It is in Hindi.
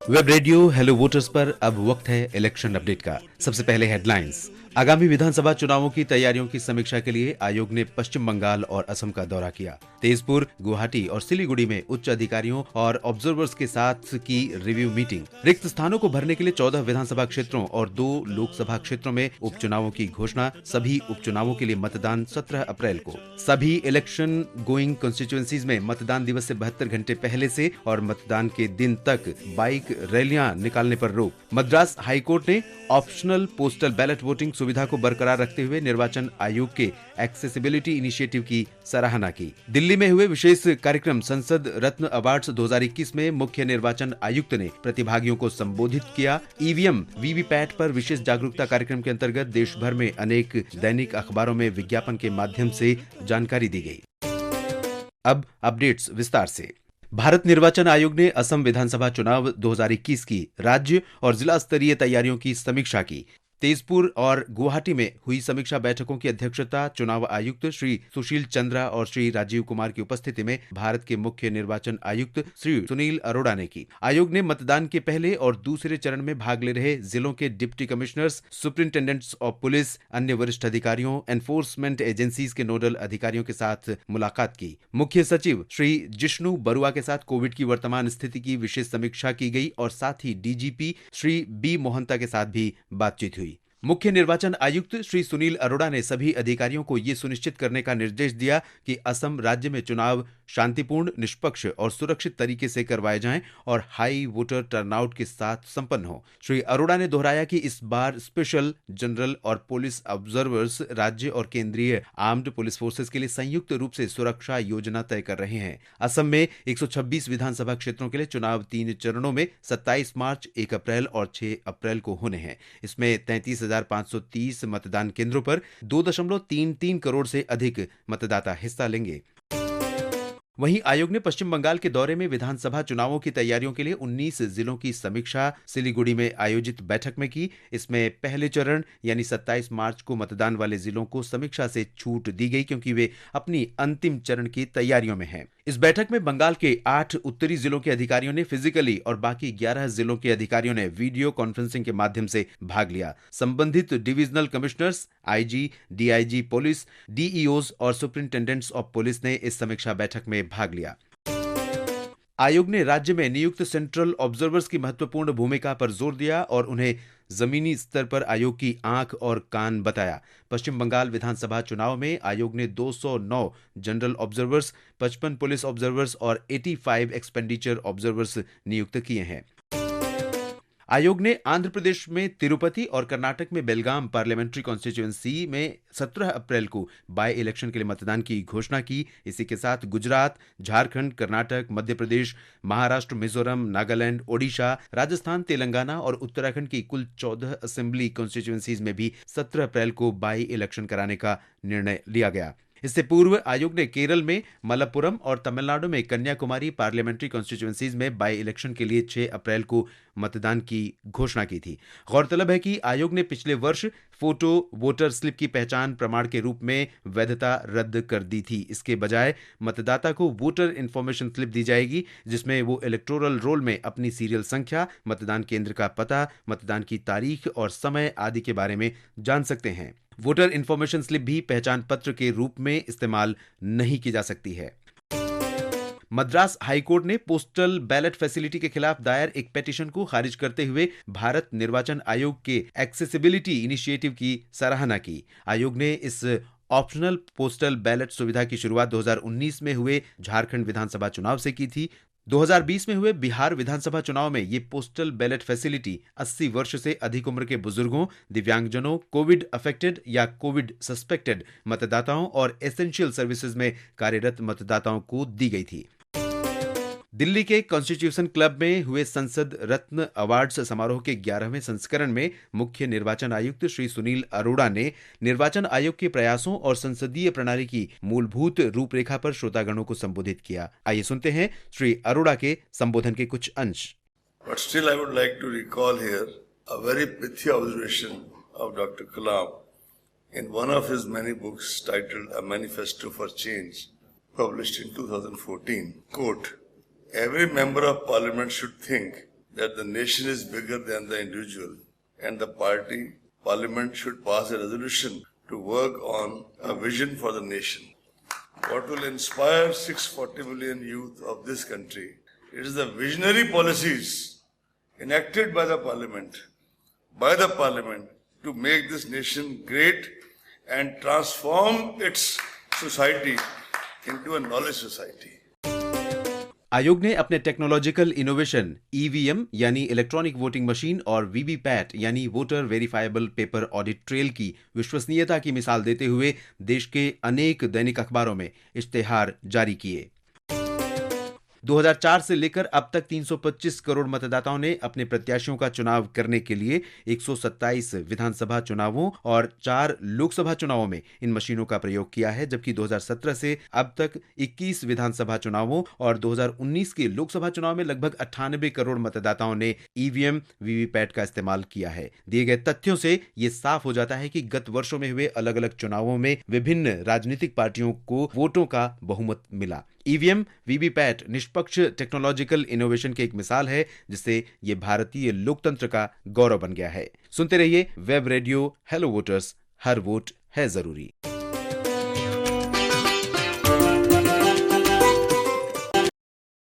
वेब रेडियो हेलो वोटर्स पर अब वक्त है इलेक्शन अपडेट का। सबसे पहले हेडलाइंस। आगामी विधानसभा चुनावों की तैयारियों की समीक्षा के लिए आयोग ने पश्चिम बंगाल और असम का दौरा किया। तेजपुर, गुवाहाटी और सिलीगुड़ी में उच्च अधिकारियों और ऑब्जर्वर्स के साथ की रिव्यू मीटिंग। रिक्त स्थानों को भरने के लिए 14 विधानसभा क्षेत्रों और 2 लोकसभा क्षेत्रों में उपचुनावों की घोषणा। सभी उपचुनावों के लिए मतदान 17 अप्रैल को। सभी इलेक्शन गोइंग कॉन्स्टिट्यूएंसीज में मतदान दिवस से 72 घंटे पहले से और मतदान के दिन तक बाइक रैलियां निकालने पर रोक। मद्रास हाईकोर्ट ने ऑप्शनल पोस्टल बैलेट वोटिंग सुविधा को बरकरार रखते हुए निर्वाचन आयोग के एक्सेसिबिलिटी इनिशिएटिव की सराहना की। दिल्ली में हुए विशेष कार्यक्रम संसद रत्न अवार्ड्स 2021 में मुख्य निर्वाचन आयुक्त ने प्रतिभागियों को संबोधित किया। ईवीएम वीवीपैट पर विशेष जागरूकता कार्यक्रम के अंतर्गत देश भर में अनेक दैनिक अखबारों में विज्ञापन के माध्यम से जानकारी दी गई। अब अपडेट्स विस्तार से। भारत निर्वाचन आयोग ने असम विधानसभा चुनाव 2021 की राज्य और जिला स्तरीय तैयारियों की समीक्षा की। तेजपुर और गुवाहाटी में हुई समीक्षा बैठकों की अध्यक्षता चुनाव आयुक्त श्री सुशील चंद्रा और श्री राजीव कुमार की उपस्थिति में भारत के मुख्य निर्वाचन आयुक्त श्री सुनील अरोड़ा ने की। आयोग ने मतदान के पहले और दूसरे चरण में भाग ले रहे जिलों के deputy commissioners, superintendents of police, अन्य वरिष्ठ अधिकारियों, एनफोर्समेंट एजेंसीज के नोडल अधिकारियों के साथ मुलाकात की। मुख्य सचिव श्री जिष्णु बरुआ के साथ कोविड की वर्तमान स्थिति की विशेष समीक्षा की गई और साथ ही डीजीपी श्री बी मोहंता के साथ भी बातचीत हुई। मुख्य निर्वाचन आयुक्त श्री सुनील अरोड़ा ने सभी अधिकारियों को ये सुनिश्चित करने का निर्देश दिया कि असम राज्य में चुनाव शांतिपूर्ण, निष्पक्ष और सुरक्षित तरीके से करवाए जाएं और हाई वोटर टर्नआउट के साथ संपन्न हो। श्री अरोड़ा ने दोहराया कि इस बार स्पेशल, जनरल और पुलिस ऑब्जर्वर्स राज्य और केंद्रीय आर्म्ड पुलिस फोर्सेस के लिए संयुक्त रूप से सुरक्षा योजना तय कर रहे हैं। असम में 126 विधानसभा क्षेत्रों के लिए चुनाव 3 चरणों में 27 मार्च, 1 अप्रैल और 6 अप्रैल को होने हैं। इसमें 33,530 मतदान केंद्रों पर 2.33 करोड़ से अधिक मतदाता हिस्सा लेंगे। वहीं आयोग ने पश्चिम बंगाल के दौरे में विधानसभा चुनावों की तैयारियों के लिए 19 जिलों की समीक्षा सिलीगुड़ी में आयोजित बैठक में की। इसमें पहले चरण यानी 27 मार्च को मतदान वाले जिलों को समीक्षा से छूट दी गई क्योंकि वे अपनी अंतिम चरण की तैयारियों में हैं। इस बैठक में बंगाल के 8 उत्तरी जिलों के अधिकारियों ने फिजिकली और बाकी 11 जिलों के अधिकारियों ने वीडियो कॉन्फ्रेंसिंग के माध्यम से भाग लिया। संबंधित divisional commissioners, IG, DIG police, DEOs और सुपरिंटेंडेंट्स ऑफ पुलिस ने इस समीक्षा बैठक में भाग लिया। आयोग ने राज्य में नियुक्त सेंट्रल ऑब्जर्वर्स की महत्वपूर्ण भूमिका पर जोर दिया और उन्हें जमीनी स्तर पर आयोग की आंख और कान बताया। पश्चिम बंगाल विधानसभा चुनाव में आयोग ने 209 जनरल ऑब्जर्वर्स, 55 पुलिस ऑब्जर्वर्स और 85 एक्सपेंडिचर ऑब्जर्वर्स नियुक्त किए हैं। आयोग ने आंध्र प्रदेश में तिरुपति और कर्नाटक में बेलगाम पार्लियामेंट्री कॉन्स्टिट्यूएंसी में 17 अप्रैल को बाय इलेक्शन के लिए मतदान की घोषणा की। इसी के साथ गुजरात, झारखंड, कर्नाटक, मध्य प्रदेश, महाराष्ट्र, मिजोरम, नागालैंड, ओडिशा, राजस्थान, तेलंगाना और उत्तराखंड की कुल 14 असेंबली कॉन्स्टिट्यूएंसीज में भी 17 अप्रैल को बाय इलेक्शन कराने का निर्णय लिया गया। इससे पूर्व आयोग ने केरल में मलप्पुरम और तमिलनाडु में कन्याकुमारी पार्लियामेंट्री कॉन्स्टिट्यूएंसीज में बाय इलेक्शन के लिए 6 अप्रैल को मतदान की घोषणा की थी। गौरतलब है कि आयोग ने पिछले वर्ष फोटो वोटर स्लिप की पहचान प्रमाण के रूप में वैधता रद्द कर दी थी। इसके बजाय मतदाता को वोटर इंफॉर्मेशन स्लिप दी जाएगी जिसमें वो इलेक्टोरल रोल में अपनी सीरियल संख्या, मतदान केंद्र का पता, मतदान की तारीख और समय आदि के बारे में जान सकते हैं। वोटर इंफॉर्मेशन स्लिप भी पहचान पत्र के रूप में इस्तेमाल नहीं की जा सकती है। मद्रास हाईकोर्ट ने पोस्टल बैलेट फैसिलिटी के खिलाफ दायर एक पिटीशन को खारिज करते हुए भारत निर्वाचन आयोग के एक्सेसिबिलिटी इनिशिएटिव की सराहना की। आयोग ने इस ऑप्शनल पोस्टल बैलेट सुविधा की शुरुआत 2019 में हुए झारखंड विधानसभा चुनाव से की थी। 2020 में हुए बिहार विधानसभा चुनाव में ये पोस्टल बैलेट फैसिलिटी 80 वर्ष से अधिक उम्र के बुजुर्गों, दिव्यांगजनों, कोविड अफेक्टेड या कोविड सस्पेक्टेड मतदाताओं और एसेंशियल सर्विसेज में कार्यरत मतदाताओं को दी गई थी। दिल्ली के कॉन्स्टिट्यूशन क्लब में हुए संसद रत्न अवार्ड्स समारोह के 11वें संस्करण में मुख्य निर्वाचन आयुक्त श्री सुनील अरोड़ा ने निर्वाचन आयोग के प्रयासों और संसदीय प्रणाली की मूलभूत रूपरेखा पर श्रोतागणों को संबोधित किया। आइए सुनते हैं श्री अरोड़ा के संबोधन के कुछ अंश। But still I would like to recall here a very pithy observation of Dr. Kalam in one of his many books titled A Manifesto for Change, published in 2014. Quote, "Every member of parliament should think that the nation is bigger than the individual and the parliament should pass a resolution to work on a vision for the nation. What will inspire 640 million youth of this country? It is the visionary policies enacted by the parliament to make this nation great and transform its society into a knowledge society. आयोग ने अपने टेक्नोलॉजिकल इनोवेशन ईवीएम यानी इलेक्ट्रॉनिक वोटिंग मशीन और वीवीपैट यानी voter verifiable paper audit trail की विश्वसनीयता की मिसाल देते हुए देश के अनेक दैनिक अखबारों में इश्तेहार जारी किए। 2004 से लेकर अब तक 325 करोड़ मतदाताओं ने अपने प्रत्याशियों का चुनाव करने के लिए 127 विधानसभा चुनावों और 4 लोकसभा चुनावों में इन मशीनों का प्रयोग किया है, जबकि 2017 से अब तक 21 विधानसभा चुनावों और 2019 के लोकसभा चुनाव में लगभग 98 करोड़ मतदाताओं ने ईवीएम वीवीपैट का इस्तेमाल किया है। दिए गए तथ्यों से ये साफ हो जाता है कि गत वर्षों में हुए अलग अलग चुनावों में विभिन्न राजनीतिक पार्टियों को वोटों का बहुमत मिला। ईवीएम वीवीपैट निष्पक्ष टेक्नोलॉजिकल इनोवेशन की एक मिसाल है, जिससे ये भारतीय लोकतंत्र का गौरव बन गया है। सुनते रहिए वेब रेडियो हेलो वोटर्स, हर वोट है जरूरी।